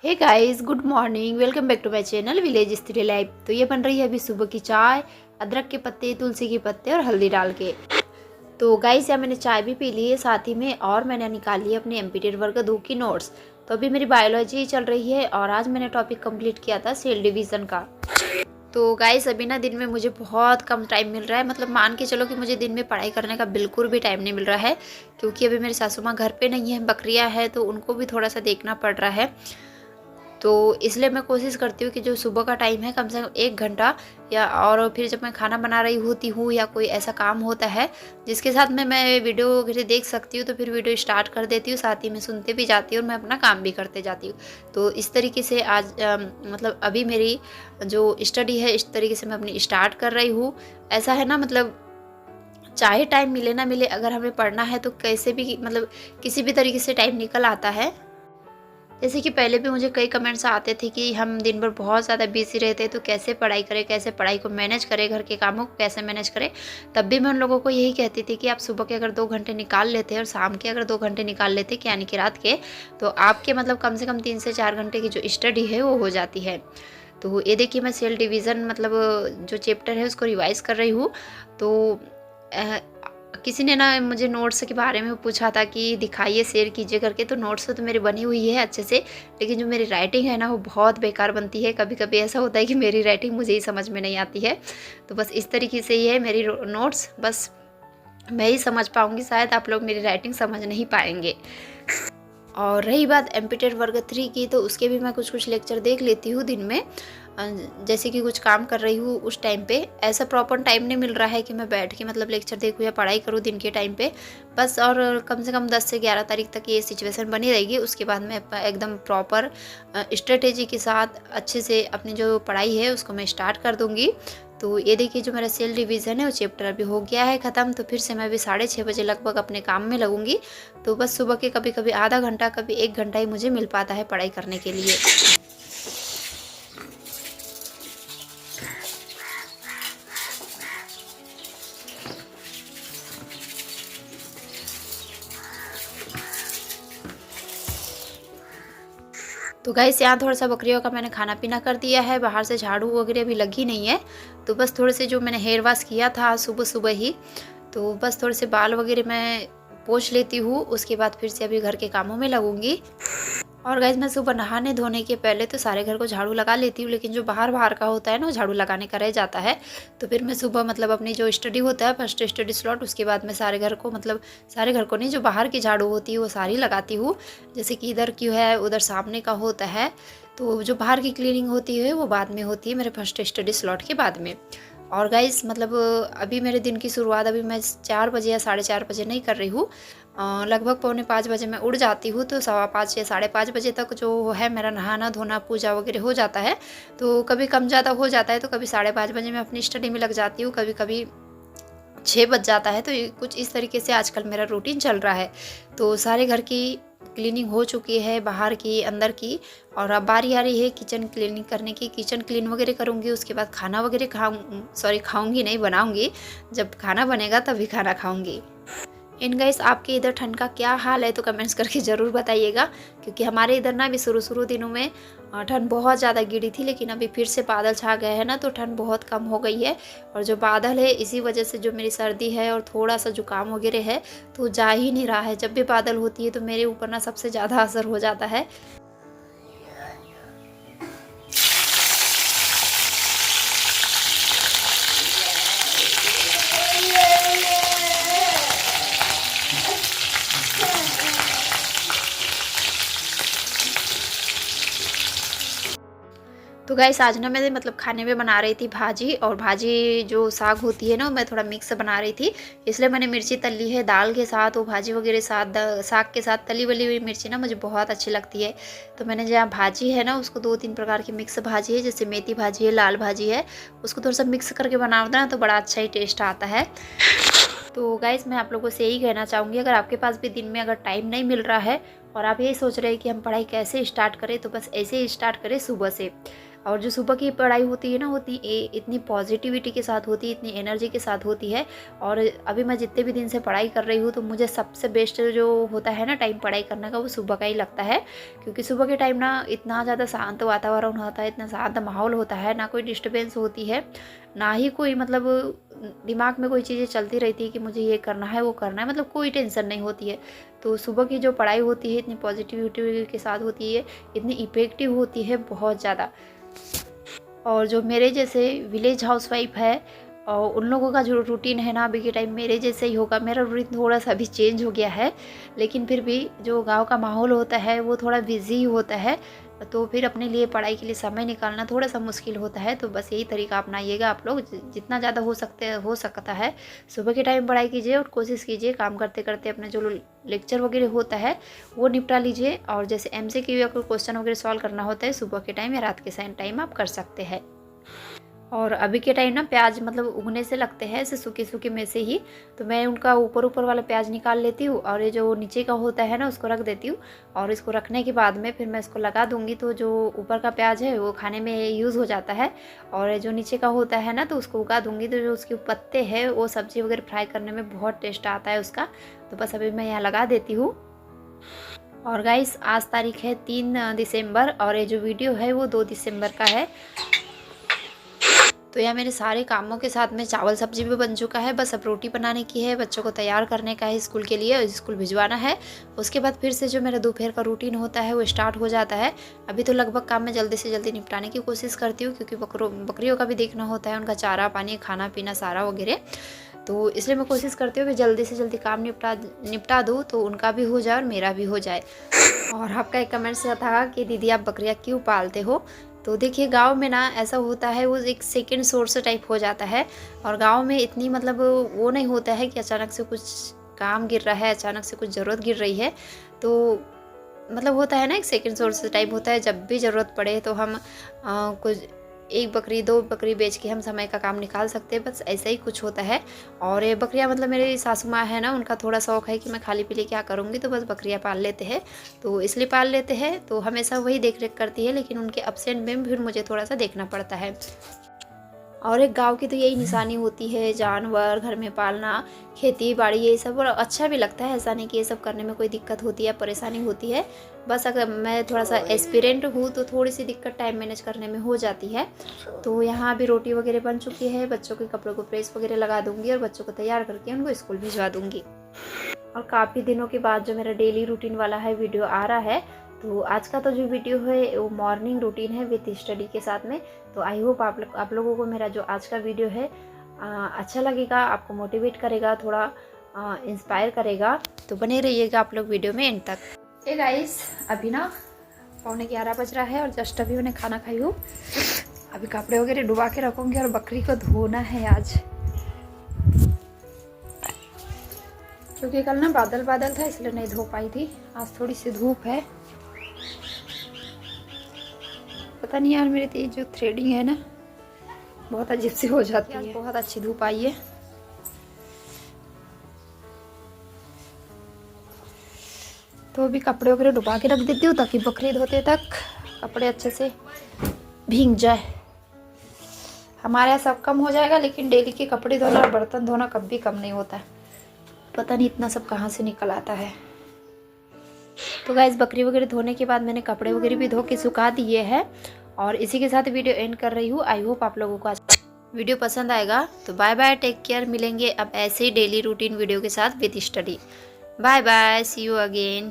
Hey guys, good morning. Welcome back to my channel village स्त्री life. तो ये बन रही है अभी सुबह की चाय, अदरक के पत्ते, तुलसी के पत्ते और हल्दी डाल के। तो गाइस यहाँ मैंने चाय भी पी ली है साथ ही में, और मैंने निकाली है अपने एमपीटेड वर्ग 2 की नोट्स। तो अभी मेरी बायोलॉजी चल रही है और आज मैंने टॉपिक कंप्लीट किया था सेल डिवीज़न का। तो गाइस अभी ना दिन में मुझे बहुत कम टाइम मिल रहा है, मतलब मान के चलो कि मुझे दिन में पढ़ाई करने का बिल्कुल भी टाइम नहीं मिल रहा है, क्योंकि अभी मेरी सासू माँ घर पे नहीं है, बकरियाँ हैं तो उनको भी थोड़ा सा देखना पड़ रहा है। तो इसलिए मैं कोशिश करती हूँ कि जो सुबह का टाइम है कम से कम 1 घंटा, या और फिर जब मैं खाना बना रही होती हूँ या कोई ऐसा काम होता है जिसके साथ में मैं वीडियो वगैरह देख सकती हूँ, तो फिर वीडियो स्टार्ट कर देती हूँ, साथ ही में सुनते भी जाती हूँ और मैं अपना काम भी करते जाती हूँ। तो इस तरीके से आज मतलब अभी मेरी जो स्टडी है इस तरीके से मैं अपनी स्टार्ट कर रही हूँ। ऐसा है ना, मतलब चाहे टाइम मिले ना मिले, अगर हमें पढ़ना है तो कैसे भी मतलब किसी भी तरीके से टाइम निकल आता है। जैसे कि पहले भी मुझे कई कमेंट्स आते थे कि हम दिन भर बहुत ज़्यादा बिजी रहते हैं तो कैसे पढ़ाई करें, कैसे पढ़ाई को मैनेज करें, घर के कामों को कैसे मैनेज करें। तब भी मैं उन लोगों को यही कहती थी कि आप सुबह के अगर 2 घंटे निकाल लेते और शाम के अगर 2 घंटे निकाल लेते, कि यानी कि रात के, तो आपके मतलब कम से कम 3 से 4 घंटे की जो स्टडी है वो हो जाती है। तो ये देखिए मैं सेल डिवीज़न मतलब जो चैप्टर है उसको रिवाइज़ कर रही हूँ। तो अ, किसी ने ना मुझे नोट्स के बारे में पूछा था कि दिखाइए, शेयर कीजिए करके। तो नोट्स तो मेरी बनी हुई है अच्छे से, लेकिन जो मेरी राइटिंग है ना वो बहुत बेकार बनती है। कभी कभी ऐसा होता है कि मेरी राइटिंग मुझे ही समझ में नहीं आती है। तो बस इस तरीके से ही है मेरी नोट्स, बस मैं ही समझ पाऊँगी, शायद आप लोग मेरी राइटिंग समझ नहीं पाएंगे। और रही बात एमपीटेड वर्ग 3 की, तो उसके भी मैं कुछ कुछ लेक्चर देख लेती हूँ दिन में। जैसे कि कुछ काम कर रही हूँ उस टाइम पे ऐसा प्रॉपर टाइम नहीं मिल रहा है कि मैं बैठ के मतलब लेक्चर देखूँ या पढ़ाई करूँ दिन के टाइम पे। बस और कम से कम 10 से 11 तारीख तक ये सिचुएशन बनी रहेगी। उसके बाद मैं एकदम प्रॉपर स्ट्रेटेजी के साथ अच्छे से अपनी जो पढ़ाई है उसको मैं स्टार्ट कर दूँगी। तो ये देखिए जो मेरा सेल डिवीज़न है वो चैप्टर अभी हो गया है ख़त्म। तो फिर से मैं अभी 6:30 बजे लगभग अपने काम में लगूंगी। तो बस सुबह के कभी कभी आधा घंटा, कभी 1 घंटा ही मुझे मिल पाता है पढ़ाई करने के लिए। तो गाइस यहाँ थोड़ा सा बकरियों का मैंने खाना पीना कर दिया है, बाहर से झाड़ू वगैरह अभी लगी नहीं है। तो बस थोड़े से जो मैंने हेयर वॉश किया था सुबह सुबह ही, तो बस थोड़े से बाल वगैरह मैं पोंछ लेती हूँ। उसके बाद फिर से अभी घर के कामों में लगूंगी। और गाइस मैं सुबह नहाने धोने के पहले तो सारे घर को झाड़ू लगा लेती हूँ, लेकिन जो बाहर बाहर का होता है ना वो झाड़ू लगाने का रह जाता है। तो फिर मैं सुबह मतलब अपनी जो स्टडी होता है फर्स्ट स्टडी स्लॉट, उसके बाद मैं सारे घर को, मतलब सारे घर को नहीं, जो बाहर की झाड़ू होती है वो सारी लगाती हूँ। जैसे कि इधर की है, उधर सामने का होता है। तो जो बाहर की क्लीनिंग होती है वो बाद में होती है, मेरे फर्स्ट स्टडी स्लॉट के बाद में। और गाइस मतलब अभी मेरे दिन की शुरुआत अभी मैं 4 बजे या 4:30 बजे नहीं कर रही हूँ। लगभग 4:45 बजे मैं उठ जाती हूँ। तो 5:15 या 5:30 बजे तक जो है मेरा नहाना धोना पूजा वगैरह हो जाता है। तो कभी कम ज़्यादा हो जाता है, तो कभी 5:30 बजे मैं अपनी स्टडी में लग जाती हूँ, कभी कभी 6 बज जाता है। तो कुछ इस तरीके से आजकल मेरा रूटीन चल रहा है। तो सारे घर की क्लीनिंग हो चुकी है, बाहर की अंदर की। और अब बारी आ रही है किचन क्लीनिंग करने की। किचन क्लीन वगैरह करूँगी, उसके बाद खाना वगैरह खाऊंगी नहीं, बनाऊंगी। जब खाना बनेगा तभी खाना खाऊंगी। इन गाइस आपके इधर ठंड का क्या हाल है तो कमेंट्स करके ज़रूर बताइएगा, क्योंकि हमारे इधर ना अभी शुरू शुरू दिनों में ठंड बहुत ज़्यादा गिरी थी, लेकिन अभी फिर से बादल छा गए हैं ना, तो ठंड बहुत कम हो गई है। और जो बादल है इसी वजह से जो मेरी सर्दी है और थोड़ा सा जुकाम वगैरह है तो जा ही नहीं रहा है। जब भी बादल होती है तो मेरे ऊपर ना सबसे ज़्यादा असर हो जाता है। तो गाइस आज ना मैं मतलब खाने में बना रही थी भाजी, और भाजी जो साग होती है ना मैं थोड़ा मिक्स बना रही थी, इसलिए मैंने मिर्ची तली है दाल के साथ, वो भाजी वगैरह साथ साग के साथ तली वली हुई मिर्ची ना मुझे बहुत अच्छी लगती है। तो मैंने जहाँ भाजी है ना उसको 2-3 प्रकार की मिक्स भाजी है, जैसे मेथी भाजी है, लाल भाजी है, उसको थोड़ा सा मिक्स करके बनाओ ना तो बड़ा अच्छा ही टेस्ट आता है। तो गाइस मैं आप लोगों से यही कहना चाहूँगी, अगर आपके पास भी दिन में अगर टाइम नहीं मिल रहा है और आप यही सोच रहे हैं कि हम पढ़ाई कैसे स्टार्ट करें, तो बस ऐसे ही स्टार्ट करें सुबह से। और जो सुबह की पढ़ाई होती है ना, होती इतनी पॉजिटिविटी के साथ होती है, इतनी एनर्जी के साथ होती है। और अभी मैं जितने भी दिन से पढ़ाई कर रही हूँ तो मुझे सबसे बेस्ट जो होता है ना टाइम पढ़ाई करने का, वो सुबह का ही लगता है। क्योंकि सुबह के टाइम ना इतना ज़्यादा शांत वातावरण होता है, इतना शांत माहौल होता है, ना कोई डिस्टर्बेंस होती है, ना ही कोई मतलब दिमाग में कोई चीज़ें चलती रहती है कि मुझे ये करना है वो करना है, मतलब कोई टेंशन नहीं होती है। तो सुबह की जो पढ़ाई होती है इतनी पॉजिटिविटी के साथ होती है, इतनी इफ़ेक्टिव होती है बहुत ज़्यादा। और जो मेरे जैसे विलेज हाउसवाइफ है और उन लोगों का जो रूटीन है ना अभी के टाइम मेरे जैसे ही होगा। मेरा रूटीन थोड़ा सा अभी चेंज हो गया है, लेकिन फिर भी जो गांव का माहौल होता है वो थोड़ा बिजी होता है, तो फिर अपने लिए पढ़ाई के लिए समय निकालना थोड़ा सा मुश्किल होता है। तो बस यही तरीका अपनाइएगा आप लोग, जितना ज़्यादा हो सकता है सुबह के टाइम पढ़ाई कीजिए और कोशिश कीजिए काम करते करते अपने जो लेक्चर वगैरह होता है वो निपटा लीजिए। और जैसे MCQ या कोई क्वेश्चन वगैरह सॉल्व करना होता है सुबह के टाइम या रात के टाइम आप कर सकते हैं। और अभी के टाइम ना प्याज मतलब उगने से लगते हैं ऐसे सूखे सूखे में से ही, तो मैं उनका ऊपर वाला प्याज निकाल लेती हूँ और ये जो नीचे का होता है ना उसको रख देती हूँ। और इसको रखने के बाद में फिर मैं इसको लगा दूँगी, तो जो ऊपर का प्याज है वो खाने में यूज़ हो जाता है। और जो नीचे का होता है ना तो उसको उगा दूँगी, तो जो उसके पत्ते हैं वो सब्ज़ी वगैरह फ्राई करने में बहुत टेस्ट आता है उसका। तो बस अभी मैं यहाँ लगा देती हूँ। और गाइस आज तारीख है 3 दिसंबर और ये जो वीडियो है वो 2 दिसंबर का है। तो यह मेरे सारे कामों के साथ में चावल सब्जी भी बन चुका है, बस अब रोटी बनाने की है, बच्चों को तैयार करने का है स्कूल के लिए, स्कूल भिजवाना है। उसके बाद फिर से जो मेरा दोपहर का रूटीन होता है वो स्टार्ट हो जाता है। अभी तो लगभग काम मैं जल्दी से जल्दी निपटाने की कोशिश करती हूँ, क्योंकि बकरियों का भी देखना होता है, उनका चारा पानी खाना पीना सारा वगैरह। तो इसलिए मैं कोशिश करती हूँ कि जल्दी से जल्दी काम निपटा दूँ, तो उनका भी हो जाए और मेरा भी हो जाए। और आपका एक कमेंट से था कि दीदी आप बकरियाँ क्यों पालते हो। तो देखिए गांव में ना ऐसा होता है, वो एक सेकंड सोर्स टाइप हो जाता है। और गांव में इतनी मतलब वो नहीं होता है कि अचानक से कुछ काम गिर रहा है, अचानक से कुछ ज़रूरत गिर रही है, तो मतलब होता है ना एक सेकंड सोर्स टाइप होता है। जब भी ज़रूरत पड़े तो हम कुछ 1 बकरी 2 बकरी बेच के हम समय का काम निकाल सकते हैं, बस ऐसा ही कुछ होता है। और ये बकरियां मतलब मेरी सासू माँ है ना, उनका थोड़ा शौक है कि मैं खाली पीली क्या करूँगी, तो बस बकरियां पाल लेते हैं। तो इसलिए पाल लेते हैं, तो हमेशा वही देख रेख करती है, लेकिन उनके एब्सेंट में फिर मुझे थोड़ा सा देखना पड़ता है। और एक गांव की तो यही निशानी होती है, जानवर घर में पालना, खेती बाड़ी ये सब, और अच्छा भी लगता है। ऐसा नहीं कि ये सब करने में कोई दिक्कत होती है, परेशानी होती है। बस अगर मैं थोड़ा सा एक्सपीरियंट हूँ तो थोड़ी सी दिक्कत टाइम मैनेज करने में हो जाती है। तो यहाँ अभी रोटी वगैरह बन चुकी है, बच्चों के कपड़ों को प्रेस वगैरह लगा दूँगी और बच्चों को तैयार करके उनको स्कूल भिजवा दूँगी। और काफ़ी दिनों के बाद जो मेरा डेली रूटीन वाला है वीडियो आ रहा है, तो आज का तो जो वीडियो है वो मॉर्निंग रूटीन है विथ स्टडी के साथ में। तो आई होप आप लोगों को मेरा जो आज का वीडियो है अच्छा लगेगा, आपको मोटिवेट करेगा, थोड़ा इंस्पायर करेगा। तो बने रहिएगा आप लोग वीडियो में एंड तक। हे गाइस, अभी ना 11:15 बज रहा है और जस्ट अभी मैंने खाना खाई हूँ। अभी कपड़े वगैरह डुबा के रखूँगी और बकरी को धोना है आज, क्योंकि कल ना बादल था इसलिए नहीं धो पाई थी। आज थोड़ी सी धूप है, पता नहीं यार मेरी जो थ्रेडिंग है ना बहुत अजीब सी हो जाती है। बहुत अच्छी धूप आई है। तो अभी कपड़े वगैरह डुबा के रख देती हूँ ताकि बकरी धोते तक कपड़े अच्छे से भीग जाए। हमारे यहाँ सब कम हो जाएगा, लेकिन डेली के कपड़े धोना और बर्तन धोना कभी कम नहीं होता है। पता नहीं इतना सब कहाँ से निकल आता है। तो गाइस बकरी वगैरह धोने के बाद मैंने कपड़े वगैरह भी धो के सुखा दिए हैं और इसी के साथ वीडियो एंड कर रही हूँ। आई होप आप लोगों को आज वीडियो पसंद आएगा। तो बाय बाय, टेक केयर। मिलेंगे अब ऐसे ही डेली रूटीन वीडियो के साथ with study. Bye bye, see you again.